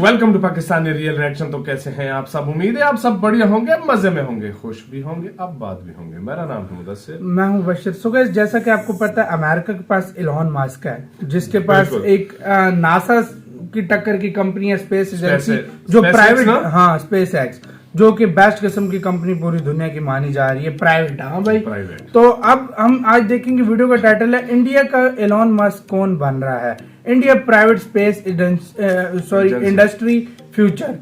Welcome to Pakistani real reaction. तो कैसे हैं आप सब? उम्मीद है आप सब बढ़िया होंगे, मजे में होंगे, खुश भी होंगे, अब बात भी होंगे। मेरा नाम है मुदस्सिर, मैं हूं बशीर। सो गाइस, जैसा कि आपको पता है अमेरिका के पास इलॉन मस्क है, जिसके पास एक नासा की टक्कर की कंपनी है, स्पेस एजेंसी, जो प्राइवेट, हाँ स्पेस एक्स, जो कि बेस्ट किस्म की कंपनी पूरी दुनिया की मानी जा रही है, प्राइवेट। हाँ भाई, प्राइवेट। तो अब हम आज देखेंगे, वीडियो का टाइटल है इंडिया का इलॉन मस्क कौन बन रहा है, India private space industry future.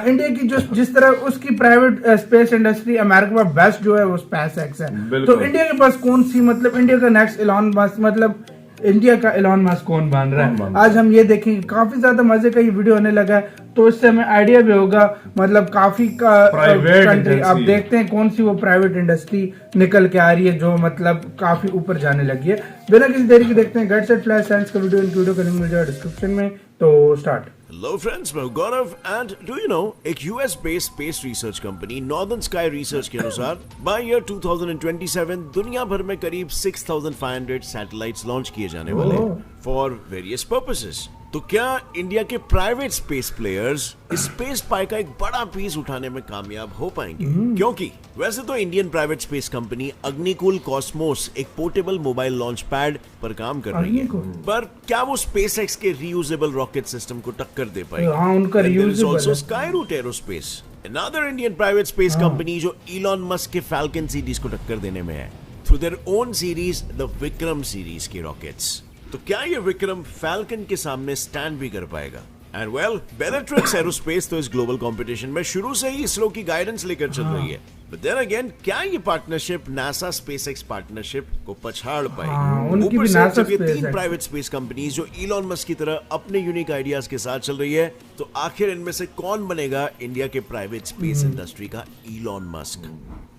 India की जो जिस तरह उसकी प्राइवेट स्पेस इंडस्ट्री अमेरिका में बेस्ट जो है वो स्पेस एक्स है, तो इंडिया के पास कौन सी, मतलब इंडिया का नेक्स्ट इलॉन मस्क, मतलब इंडिया का इलॉन मस्क कौन बन रहा है, आज हम ये देखेंगे। काफी ज्यादा मजे का ये वीडियो होने लगा है, तो इससे हमें आइडिया भी होगा, मतलब काफी कंट्री। अब देखते हैं कौन सी वो प्राइवेट इंडस्ट्री निकल के आ रही है जो मतलब काफी ऊपर जाने लगी है। बिना किसी देरी के देखते हैं गेट सेट फ्लैश साइंस का वीडियो। इनकी वीडियो का लिंक मिल जाएगा डिस्क्रिप्शन में, तो स्टार्ट। हेलो फ्रेंड्स, मैं गौरव एंड डू यू नो, एक US based space research company northern sky research के अनुसार बाय ईयर 2027 दुनिया भर में करीब 6500 सैटेलाइट्स लॉन्च किए जाने वाले फॉर वेरियस पर्पसेस। तो क्या इंडिया के प्राइवेट स्पेस प्लेयर्स स्पेस पाई का एक बड़ा पीस उठाने में कामयाब हो पाएंगे? क्योंकि वैसे तो Indian private space company Agnikul Cosmos एक पोर्टेबल मोबाइल लॉन्च पैड पर काम कर रही है, पर क्या वो स्पेस एक्स के रीयूजेबल रॉकेट सिस्टम को टक्कर दे पाएगी? हाँ, उनका रीयूजेबल है। Skyroot aerospace, another Indian private space company जो इलॉन मस्क के फैल्कन सीरीज को टक्कर देने में है through their own series, the Vikram series के रॉकेट्स। तो क्या ये विक्रम फैल्कन के सामने स्टैंड भी कर पाएगा? एंड वेल, बेलेट्रिक्स एरोस्पेस तो इस ग्लोबल कंपटीशन में शुरू से ही इसरो की गाइडेंस लेकर चल रही है, बट देन अगेन क्या ये पार्टनरशिप नासा स्पेसएक्स पार्टनरशिप को पछाड़ पाएगी? ऊपर से ये तीन प्राइवेट स्पेस कंपनीज जो इलॉन मस्क की तरह अपने यूनिक आइडियाज के साथ चल रही है, तो आखिर इनमें से कौन बनेगा इंडिया के प्राइवेट स्पेस इंडस्ट्री का Elon Musk?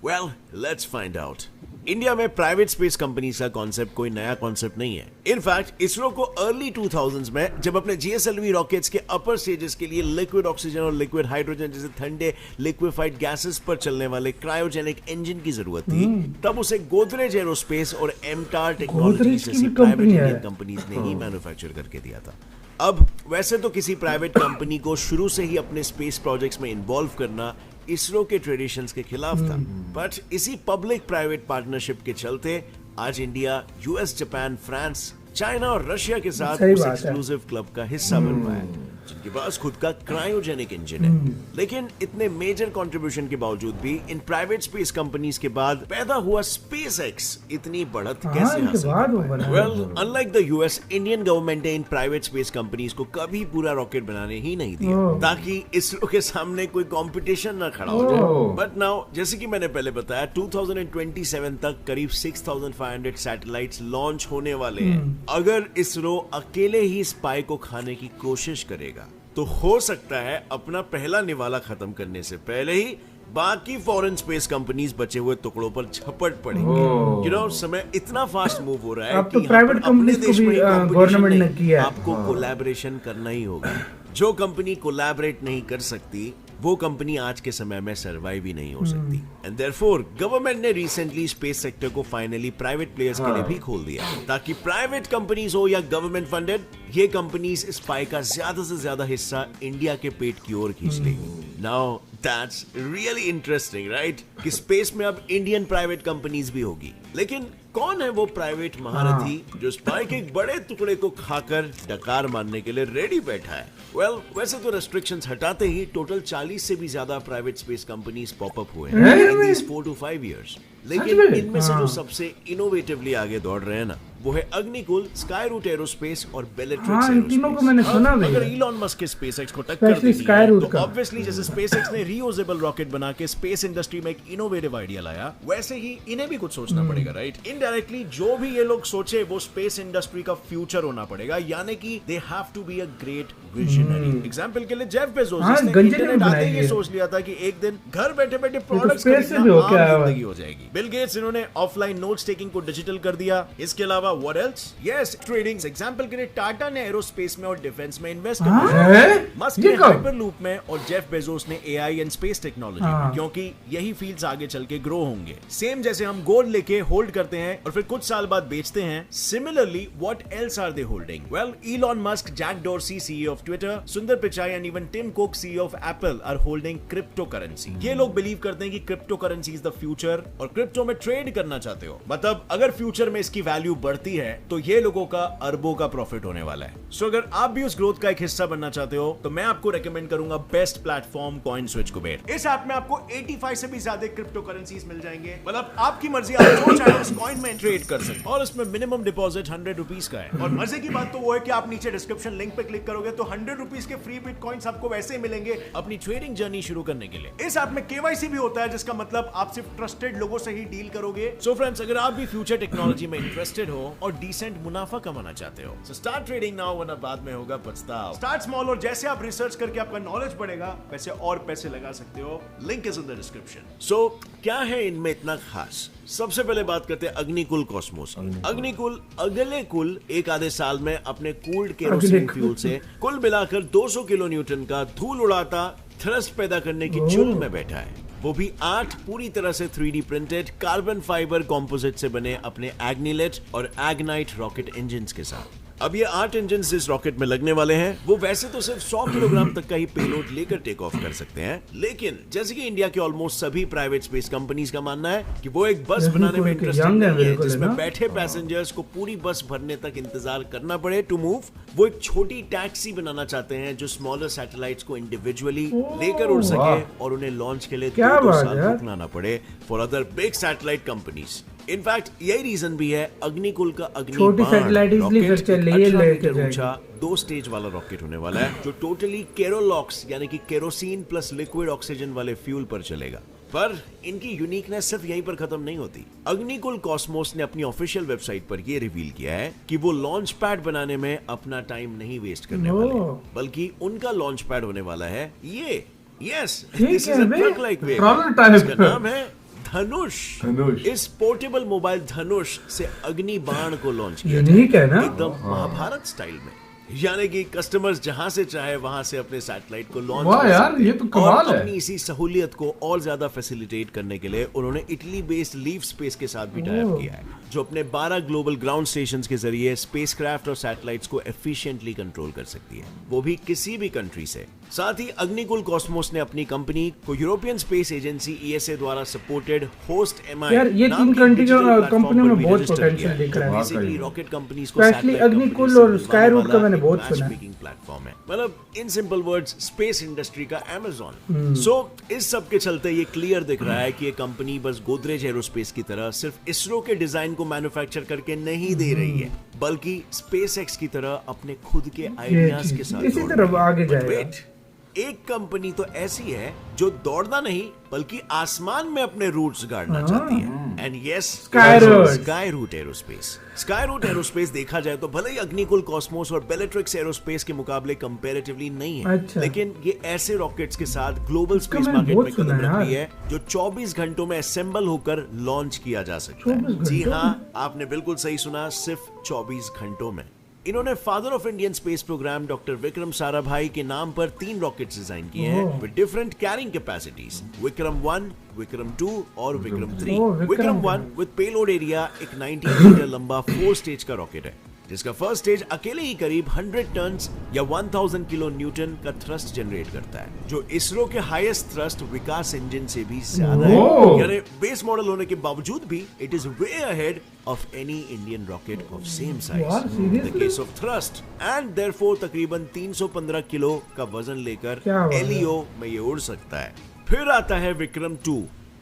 Well, let's find out. India में प्राइवेट स्पेस कंपनीज का कॉन्सेप्ट कोई नया कॉन्सेप्ट नहीं है। इनफैक्ट इसरो को अर्ली 2000s में जब अपने जीएसएलवी रॉकेट्स के अपर स्टेजेस के लिए लिक्विड ऑक्सीजन और लिक्विड हाइड्रोजन जैसे ठंडे लिक्विफाइड गैसेस पर चलने वाले क्रायोजेनिक इंजन की जरूरत थी, तब उसे गोदरेज एरोस्पेस और एमटार टेक्नोलॉजी जैसी प्राइवेट इंडियन कंपनीज ने ही मैन्युफैक्चर करके दिया था। अब वैसे तो किसी प्राइवेट कंपनी को शुरू से ही अपने स्पेस प्रोजेक्ट्स में इन्वॉल्व करना इसरो के ट्रेडिशंस के खिलाफ था, बट इसी पब्लिक प्राइवेट पार्टनरशिप के चलते आज India US, Japan, France, China और रशिया के साथ उस एक्सक्लूसिव क्लब का हिस्सा बन पाया है जिनके पास खुद का क्रायोजेनिक इंजन है। लेकिन इतने मेजर कंट्रीब्यूशन के बावजूद भी इन प्राइवेट स्पेस कंपनीज के बाद पैदा हुआ स्पेस एक्स इतनी बढ़त कैसे हासिल कर पाया? Well, unlike the US, Indian government ने इन प्राइवेट स्पेस कंपनीज को कभी पूरा रॉकेट बनाने ही नहीं दिया ताकि इसरो के सामने कोई कंपटीशन न खड़ा हो जाए। बट नाउ, जैसे कि मैंने पहले बताया, 2027 तक करीब 6500 सैटेलाइट्स लॉन्च होने वाले हैं। अगर इसरो अकेले ही स्पाई को खाने की कोशिश करेगा तो हो सकता है अपना पहला निवाला खत्म करने से पहले ही बाकी फॉरेन स्पेस कंपनीज बचे हुए टुकड़ों पर झपट पड़ेंगे। यू नो, समय इतना फास्ट मूव हो रहा है अब तो प्राइवेट कंपनीज को भी गवर्नमेंट ने किया है। आपको कोलैबोरेशन करना ही होगा। जो कंपनी कोलैबोरेट नहीं कर सकती वो कंपनी आज के समय में सर्वाइव ही नहीं हो सकती। एंड देयरफॉर गवर्नमेंट ने रिसेंटली स्पेस सेक्टर को फाइनली प्राइवेट प्लेयर्स के लिए भी खोल दिया ताकि प्राइवेट कंपनीज हो या गवर्नमेंट फंडेड, ये कंपनीज इस पाई का ज्यादा से ज्यादा हिस्सा इंडिया के पेट की ओर खींच लेगी। Now that's really interesting, right? कि स्पेस में अब इंडियन प्राइवेट कंपनीज भी होगी। लेकिन कौन है वो प्राइवेट महारथी जो स्पाई के एक बड़े टुकड़े को खाकर डकार मारने के लिए रेडी बैठा है? वेल, वैसे तो रेस्ट्रिक्शंस हटाते ही टोटल 40 से भी ज्यादा प्राइवेट स्पेस कंपनीज पॉपअप हुए हैं इन दीस 4 to 5 years। लेकिन इनमें से जो सबसे इनोवेटिवली आगे दौड़ रहे हैं ना, वो है अग्निकुल, स्काईरूट एरोस्पेस और बेलेट्रिक्स एरोस्पेस। अगर इलॉन मस्क के स्पेसएक्स को टक्कर देनी है तो ऑब्वियसली जैसे स्पेसएक्स ने रीयूजेबल रॉकेट बना के स्पेस इंडस्ट्री में एक इनोवेटिव आइडिया लाया, वैसे ही इन्हें भी कुछ सोचना पड़ेगा, राइट? इनडायरेक्टली जो भी ये लोग सोचे वो स्पेस इंडस्ट्री का फ्यूचर होना पड़ेगा, यानी कि they have to be a great visionary. Example के लिए जेफ बेजोस ने इंटरनेट आते ही ये सोच लिया था कि एक दिन घर बैठे बैठे प्रोडक्ट्स खरीदना आम जिंदगी हो जाएगी। बिल गेट्स इन्होंने ऑफलाइन नोट्स टेकिंग को डिजिटल कर दिया। इसके अलावा what else? Yes, trading. Example के लिए टाटा ने एरोस्पेस में और डिफेंस में इन्वेस्ट कर दिया, मस्क ने हाइपरलूप में और जेफ बेजोस ने एआई एंड स्पेस टेक्नोलॉजी में, क्योंकि यही फील्ड्स आगे चल के ग्रो होंगे। सेम जैसे हम गोल्ड लेके होल्ड करते हैं और फिर कुछ साल बाद बेचते हैं, similarly what else are they holding? Well, Elon Musk, Jack Dorsey, CEO of Twitter, Sundar Pichai and even Tim Cook, CEO of Apple, are holding cryptocurrency. ये लोग बिलीव करते हैं कि cryptocurrency is the future और crypto में trade करना चाहते हो। मतलब अगर फ्यूचर में इसकी वैल्यू बढ़ती है तो ये लोगों का अरबों का प्रॉफिट होने वाला है। सो अगर आप भी उस ग्रोथ का एक हिस्सा बनना चाहते हो तो मैं आपको रेकमेंड करूंगा बेस्ट प्लेटफॉर्म CoinSwitch कुबेर। इस ऐप में आपको 85 से भी ज्यादा क्रिप्टो करेंसीज मिल जाएंगे। मतलब आपकी मर्जी, आप जो चाहे उस कॉइन में ट्रेड कर सकते हैं और इसमें मिनिमम डिपॉजिट 100 रुपीज का है। और मजे की बात तो वो है कि आप नीचे डिस्क्रिप्शन लिंक पे क्लिक करोगे तो 100 रुपीज के फ्री बिटकॉइंस आपको वैसे ही मिलेंगे अपनी ट्रेडिंग जर्नी शुरू करने के लिए। इस ऐप में KYC भी होता है, जिसका मतलब आप सिर्फ ट्रस्टेड लोगों से ही डील करोगे। सो फ्रेंड्स, अगर आप भी फ्यूचर टेक्नोलॉजी में इंटरेस्टेड हो और डिसेंट मुनाफा कमाना चाहते हो तो स्टार्ट ट्रेडिंग नाउ, वरना बाद में होगा पछतावा। स्टार्ट स्मॉल और जैसे आप रिसर्च करके आपका नॉलेज बढ़ेगा वैसे और पैसे लगा सकते हो। Link is in the description. So क्या है इनमें इतना खास? सबसे पहले बात करते हैं अग्निकुल कॉस्मोस। अग्निकुल अगले कुल एक आधे साल में अपने कूल्ड केरोसिन फ्यूल से कुल मिलाकर 200 किलो न्यूटन का धूल उड़ाता थ्रस्ट पैदा करने की चुल में बैठा है, वो भी 8 पूरी तरह से 3D printed carbon fibre composite से बने अपने एग्निलेट और एग्नाइट रॉकेट इंजन्स के साथ। अब ये 8 इंजन जिस रॉकेट में लगने वाले हैं वो वैसे तो सिर्फ 100 किलोग्राम तक का ही पेलोड लेकर टेक ऑफ कर सकते हैं, लेकिन जैसे कि इंडिया के ऑलमोस्ट सभी प्राइवेट स्पेस कंपनीज का मानना है कि वो एक बस बनाने में इंटरेस्टेड नहीं है जिसमें बैठे पैसेंजर्स को पूरी बस भरने तक इंतजार करना पड़े टू मूव। वो एक छोटी टैक्सी बनाना चाहते हैं जो स्मॉलर सैटेलाइट्स को इंडिविजुअली लेकर उड़ सके और उन्हें लॉन्च के लिए 2 साल रुकना ना पड़े for other big satellite companies. In fact यही रीजन भी है अग्निकुल का ऊंचा 2 स्टेज वाला रॉकेट होने वाला है जो टोटली केरोलॉक्स यानी कि केरोसिन प्लस लिक्विड ऑक्सीजन वाले फ्यूल पर चलेगा। पर इनकी यूनिकनेस सिर्फ यहीं पर खत्म नहीं होती। अग्निकुल कॉस्मोस ने अपनी ऑफिशियल वेबसाइट पर यह रिवील किया है कि वो लॉन्च पैड बनाने में अपना टाइम नहीं वेस्ट करने वाले, बल्कि उनका लॉन्च पैड होने वाला है ये। Yes, this is a truck like wave. इसका नाम है धनुष। इस पोर्टेबल मोबाइल धनुष से अग्नि बाण को लॉन्च किया एकदम महाभारत स्टाइल में, यानी कि कस्टमर्स जहां से चाहे वहां से अपने सैटेलाइट को लॉन्च वाह यार, ये तो कमाल है। अपनी इसी सहूलियत को और ज्यादा फैसिलिटेट करने के लिए उन्होंने इटली बेस्ड लीव स्पेस के साथ भी टाई अप किया है, जो अपने 12 ग्लोबल ग्राउंड स्टेशंस के जरिए स्पेसक्राफ्ट और सैटेलाइट्स को एफिशिएंटली कंट्रोल कर सकती है, वो भी किसी भी कंट्री से। साथ ही अग्निकुल कॉस्मोस ने अपनी कंपनी को यूरोपियन स्पेस एजेंसी ESA द्वारा सपोर्टेड होस्ट MI यार ये 3 कंपनियों में बहुत पोटेंशियल दिख रहा है। रॉकेट कंपनीज को स्पेशली अग्निकुल और स्काईरूट का मैंने बहुत सुना है। प्लेटफॉर्म है, मतलब in simple words space industry का Amazon। सो इस सब के चलते ये क्लियर दिख रहा है कि ये कंपनी बस गोदरेज एरोस्पेस की तरह सिर्फ इसरो के डिजाइन को मैन्युफैक्चर करके नहीं दे रही है, बल्कि SpaceX की तरह अपने खुद के आइडियाज के साथ इसी तरह आगे जाएगा। एक कंपनी तो ऐसी है जो दौड़ना नहीं बल्कि आसमान में अपने रूट्स गाड़ना चाहती है, and yes, Skyroot aerospace. Skyroot aerospace देखा जाए तो भले ही अग्निकुल कॉस्मोस और बेलेट्रिक्स एरोस्पेस के मुकाबले कंपैरेटिवली नहीं है, लेकिन ये ऐसे रॉकेट्स के साथ ग्लोबल स्पेस मार्केट में कदम रख रही है जो 24 घंटों में असेंबल होकर लॉन्च किया जा सकता है। जी हाँ, आपने बिल्कुल सही सुना, सिर्फ 24 घंटों में। इन्होंने father of Indian space program doctor Vikram Sarabhai के नाम पर 3 रॉकेट्स डिजाइन किए हैं with different carrying capacities, Vikram 1, Vikram 2 और Vikram 3। Vikram 1 with payload area एक 90 मीटर लंबा 4 स्टेज का रॉकेट है, जिसका फर्स्ट स्टेज अकेले ही करीब 100 टन्स या 1000 किलो न्यूटन का थ्रस्ट जनरेट करता है, जो इसरो के हाईएस्ट थ्रस्ट विकास इंजन से भी ज्यादा है। यानी बेस मॉडल होने के बावजूद भी it is way ahead of any Indian rocket of same size in the case of thrust, and therefore तकरीबन 315 किलो का वजन लेकर LEO में ये उड़ सकता है। फिर आता है विक्रम 2,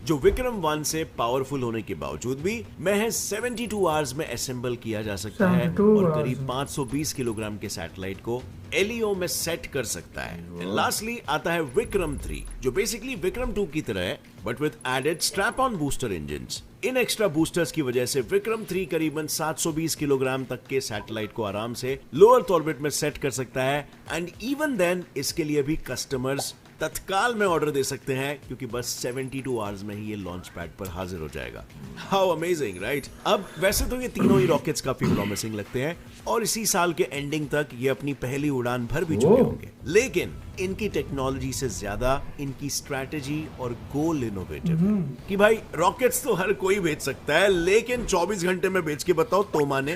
जो विक्रम 1 से पावरफुल होने के बावजूद भी महज 72 आवर्स में असेंबल किया जा सकता है और करीब 520 किलोग्राम के सैटेलाइट को LEO में सेट कर सकता है। लास्टली आता है विक्रम 3, जो बेसिकली विक्रम 2 की तरह है but with added strap on booster engines. इन एक्स्ट्रा बूस्टर्स की वजह से विक्रम 3 करीबन 720 किलोग्राम तक के सैटेलाइट को आराम से लोअर ऑर्बिट में सेट कर सकता है, एंड इवन देन इसके लिए भी कस्टमर्स तत्काल में ऑर्डर दे सकते हैं क्योंकि बस 72 आवर्स में ही ये लॉन्च पैड पर हाजिर हो जाएगा। How amazing, right? अब वैसे तो ये तीनों ही रॉकेट्स काफी प्रॉमिसिंग लगते हैं और इसी साल के एंडिंग तक ये अपनी पहली उड़ान भर भी चुके होंगे, लेकिन इनकी टेक्नोलॉजी से ज्यादा इनकी स्ट्रैटेजी और गोल इनोवेटिव है कि भाई रॉकेट्स तो हर कोई बेच सकता है, लेकिन 24 घंटे में बेच के बताओ तो माने।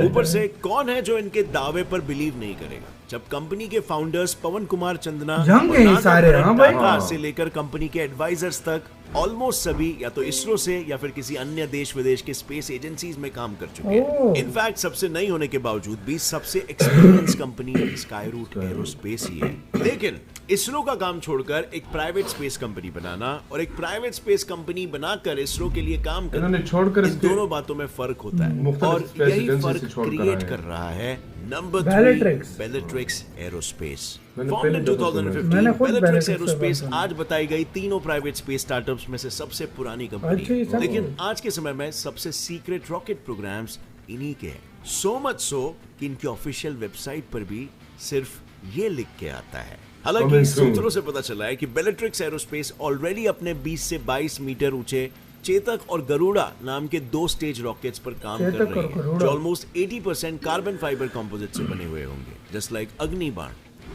ऊपर से कौन है जो इनके दावे पर बिलीव नहीं करेगा? जब कंपनी के फाउंडर्स पवन कुमार चंदना यंग हैं सारे, हाँ भाई, टाटा से लेकर कंपनी के एडवाइजर्स तक ऑलमोस्ट सभी या तो इसरो से या फिर किसी अन्य देश विदेश के स्पेस एजेंसीज में काम कर चुके हैं। इनफैक्ट सबसे नई होने के बावजूद भी सबसे एक्सपीरियंस कंपनी स्काईरूट एरोस्पेस ही है। लेकिन इसरो का काम छोड़कर एक प्राइवेट स्पेस कंपनी बनाना और एक प्राइवेट स्पेस कंपनी बनाकर इसरो के लिए काम करना, इन दोनों बातों में फर्क होता है और यही फर्क क्रिएट कर रहा है number 3 Bellatrix Aerospace. Formed in 2015, Bellatrix Aerospace आज बताई गई तीनों प्राइवेट स्पेस स्टार्टअप्स में से सबसे पुरानी कंपनी है, लेकिन आज के समय में सबसे सीक्रेट रॉकेट प्रोग्राम्स इन्हीं के हैं। सो मच सो कि इनकी ऑफिशियल वेबसाइट पर भी सिर्फ ये लिख के आता है। हालांकि सूत्रों से पता चला है कि बेलेट्रिक्स एरोस्पेस ऑलरेडी अपने 20 से 22 मीटर ऊंचे चेतक और गरुड़ा नाम के 2 स्टेज रॉकेट्स पर काम कर रही है, जो ऑलमोस्ट 80% कार्बन फाइबर कंपोजिट से बने हुए होंगे, जस्ट लाइक अग्निबाण।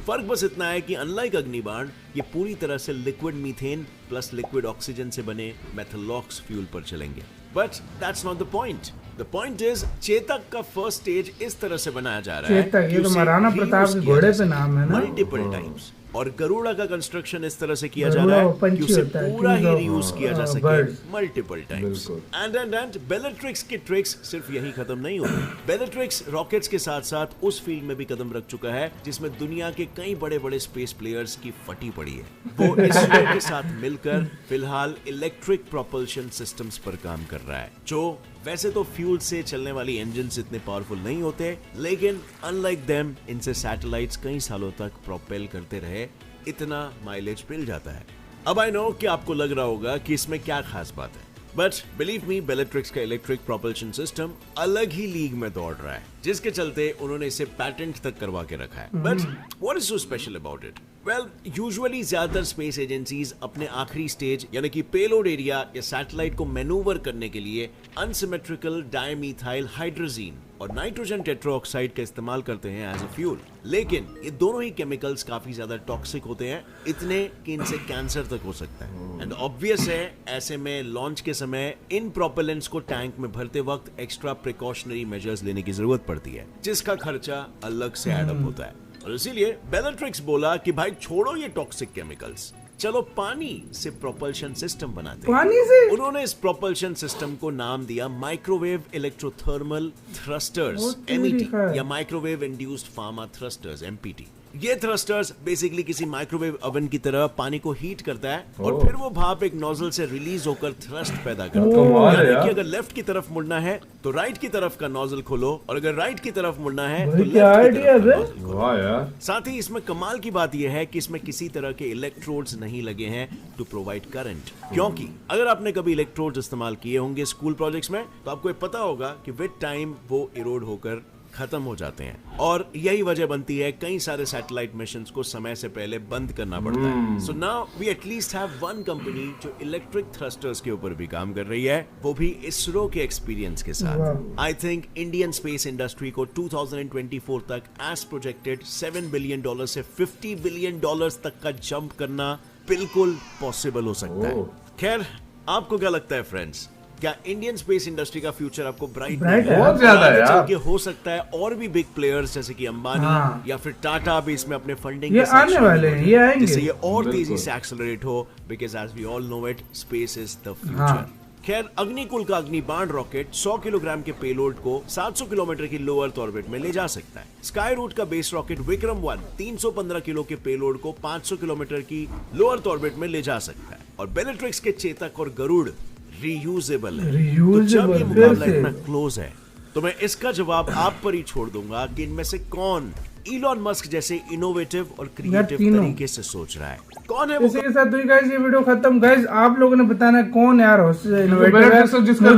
फर्क बस इतना है कि अनलाइक अग्निबाण ये पूरी तरह से liquid methane plus liquid oxygen से बने मेथलॉक्स फ्यूल पर चलेंगे। But that's not the point. The point is Chetak का फर्स्ट स्टेज इस तरह से बनाया जा रहा है, चेतक ये तो महाराणा प्रताप के घोड़े पे नाम है ना, मल्टीपल टाइम्स। और गरुड़ा का कंस्ट्रक्शन इस तरह से किया जा रहा है कि उसे पूरा ही रीयूज किया जा सके मल्टीपल टाइम्स। एंड बेलेट्रिक्स की ट्रिक्स सिर्फ यही खत्म नहीं होती। बेलेट्रिक्स रॉकेट्स के साथ साथ उस फील्ड में भी कदम रख चुका है जिसमें दुनिया के कई बड़े बड़े स्पेस प्लेयर्स की फटी पड़ी है। वो इसरो के साथ मिलकर फिलहाल इलेक्ट्रिक प्रोपल्शन सिस्टम्स पर काम कर रहा है, जो वैसे तो फ्यूल से चलने वाली इंजन्स इतने पावरफुल नहीं होते, लेकिन अनलाइक देम इनसे सैटेलाइट्स कई सालों तक प्रोपेल करते रहे, इतना माइलेज मिल जाता है। अब आई नो कि आपको लग रहा होगा कि इसमें क्या खास बात है, बट बिलीव मी, बेलेट्रिक्स का इलेक्ट्रिक प्रोपल्शन सिस्टम अलग ही लीग में दौड़ रहा है, जिसके चलते उन्होंने इसे पैटेंट तक करवा के रखा है। But what is so special about it? Well, usually ज्यादातर स्पेस एजेंसीज अपने आखिरी स्टेज यानी कि पेलोड एरिया या सैटेलाइट को मैनूवर करने के लिए अनसिमेट्रिकल डायमीथाइल हाइड्रोजीन और नाइट्रोजन टेट्राऑक्साइड का इस्तेमाल करते हैं एज अ फ्यूल, लेकिन ये दोनों ही केमिकल्स काफी ज्यादा टॉक्सिक होते हैं, इतने कि इनसे कैंसर तक हो सकता है। एंड ऑब्वियस है, ऐसे में लॉन्च के समय इन प्रोपेलेंट्स को टैंक में भरते वक्त एक्स्ट्रा प्रिकॉशनरी मेजर्स लेने की जरूरत पड़ती है, जिसका खर्चा अलग से एड अप होता है। और इसीलिए बेलेट्रिक्स बोला कि भाई छोड़ो ये टॉक्सिक केमिकल्स, चलो पानी से प्रोपल्शन सिस्टम बनाते हैं। पानी से? उन्होंने इस प्रोपल्शन सिस्टम को नाम दिया माइक्रोवेव इलेक्ट्रोथर्मल थ्रस्टर्स (MET) या microwave induced pharma thrusters (MPT). ये थ्रस्टर्स बेसिकली किसी माइक्रोवेव ओवन की तरह पानी को हीट करता है और फिर वो भाप एक नोजल से रिलीज होकर थ्रस्ट पैदा करता है। यानी कि अगर लेफ्ट की तरफ मुड़ना है तो राइट की तरफ का नोजल खोलो, और अगर राइट की तरफ मुड़ना है तो लेफ्ट की तरफ का नोजल खोलो। साथ ही इसमें कमाल की बात यह है कि इसमें किसी तरह के इलेक्ट्रोड्स नहीं लगे हैं टू प्रोवाइड करंट, क्योंकि अगर आपने कभी इलेक्ट्रोड्स इस्तेमाल किए होंगे स्कूल प्रोजेक्ट्स में तो आपको पता होगा कि विद टाइम वो इरोड होकर खत्म हो जाते हैं, और यही वजह बनती है कई सारे सैटेलाइट मिशंस को समय से पहले बंद करना पड़ता है। So now we at least have one company जो इलेक्ट्रिक थ्रस्टर्स के ऊपर भी काम कर रही है, वो भी इसरो के एक्सपीरियंस के साथ। I think Indian space industry को 2024 तक एज प्रोजेक्टेड $7 बिलियन से $50 बिलियन तक का जंप करना बिल्कुल पॉसिबल हो सकता है। खैर, आपको क्या लगता है फ्रेंड्स, क्या इंडियन स्पेस इंडस्ट्री का फ्यूचर आपको ब्राइट है? बहुत ज्यादा है यार। हो सकता है और भी बिग प्लेयर्स जैसे कि अंबानी या फिर टाटा भी इसमें अपने फंडिंग ये आने वाले हैं, ये आएंगे, जिससे ये और तेजी से एक्सेलरेट हो, because as we all know it, space is the future. खैर, अग्निकुल का अग्निबाण रॉकेट 100 किलोग्राम के पेलोड को 700 किलोमीटर की लो अर्थ ऑर्बिट में ले जा सकता है। स्काईरूट का बेस रॉकेट विक्रम-1 315 किलो के पेलोड को 500 किलोमीटर की लो अर्थ ऑर्बिट में ले जा सकता है, और बेलेट्रिक्स के चेतक और गरुड़ रीयूजेबल है। तो जब ये मुकाबला इतना क्लोज है तो मैं इसका जवाब आप पर ही छोड़ दूंगा कि इनमें से कौन इलॉन मस्क जैसे इनोवेटिव और क्रिएटिव तरीके से सोच रहा है, कौन है वो। इसी के साथ तो गाइस ये वीडियो खत्म। गाइस आप लोगों ने बताना कौन यार इनोवेटिव है, जिसका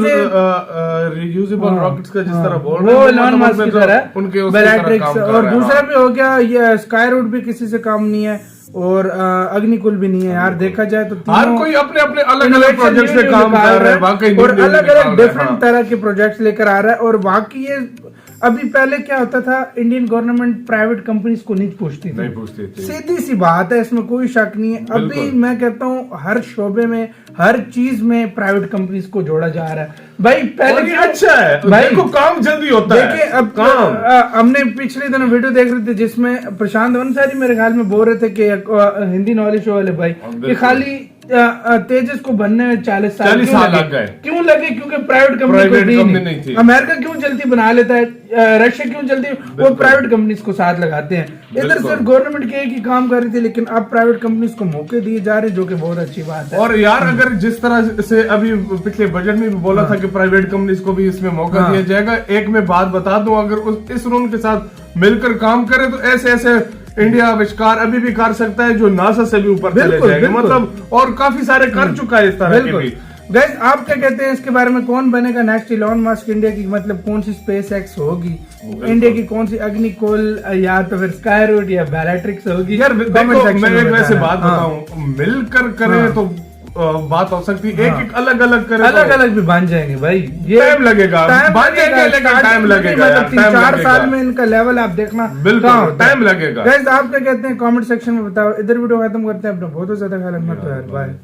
रियूजेबल रॉकेट्स का जिस तरह बोल रहे हैं वो इलॉन मस्क की तरह उनके बेलेट्रिक्स, और दूसरा भी हो गया ये स्काईरूट भी किसी से काम नहीं है, और अग्निकुल भी नहीं है यार। देखा जाए तो हर कोई अपने अपने अलग अलग प्रोजेक्ट्स पे काम कर रहा है, और अलग अलग डिफरेंट तरह के प्रोजेक्ट्स लेकर आ रहा है, और बाकी ये अभी पहले क्या होता था, इंडियन गवर्नमेंट प्राइवेट कंपनीज को नहीं पूछती थी, नहीं पूछती थी। सीधी सी बात है, इसमें कोई शक नहीं है। अभी मैं कहता हूँ हर शोबे में, हर चीज में प्राइवेट कंपनीज को जोड़ा जा रहा है भाई। पहले अच्छा है भाई, देखो काम जल्दी होता है। देखिए अब हमने पिछले दिनों वीडियो देख रहे थे जिसमें प्रशांत वंसारी मेरे ख्याल में बोल रहे थे कि हिंदी नॉलेज शो वाले भाई कि खाली तेजस को बनने में 40 साल लग गए। क्यों लगे? क्योंकि प्राइवेट कंपनी नहीं थी। अमेरिका क्यों जल्दी बना लेता है, रशिया क्यों जल्दी, वो प्राइवेट कंपनीज को साथ लगाते हैं। इधर सिर्फ गवर्नमेंट के ही काम कर रही थी, लेकिन अब प्राइवेट कंपनीज को मौके दिए जा रहे हैं, जो कि बहुत अच्छी बात है। और यार अगर जिस तरह से अभी पिछले बजट में भी बोला था कि प्राइवेट कंपनीज को भी इसमें मौका दिया जाएगा, एक मैं बात बता दूं, अगर इस रूल के साथ मिलकर काम करे तो ऐसे ऐसे इंडिया आविष्कार अभी भी कर सकता है जो नासा से भी ऊपर चले जाएंगे, मतलब और काफी सारे कर चुका है इस तरह के भी। गाइस आप क्या कहते हैं इसके बारे में, कौन बनेगा नेक्स्ट इलॉन मस्क? इंडिया की मतलब कौन सी स्पेस एक्स होगी, इंडिया की कौन सी अग्निकोल या तो फिर स्काईरूट या बैलेट्रिक्स होगी? यार देखो मैं एक वैसे बात बताऊं, मिलकर करें तो बात हो सकती है, एक अलग अलग करे, अलग अलग भी बन जाएंगे भाई, ये टाइम लगेगा, टाइम लगेगा, 3-4 साल में इनका लेवल आप देखना, बिल्कुल टाइम लगेगा। गाइस आप क्या कहते हैं कमेंट सेक्शन में बताओ। इधर वीडियो खत्म करते हैं, अपना बहुत ज्यादा ख्याल रखना, बाय।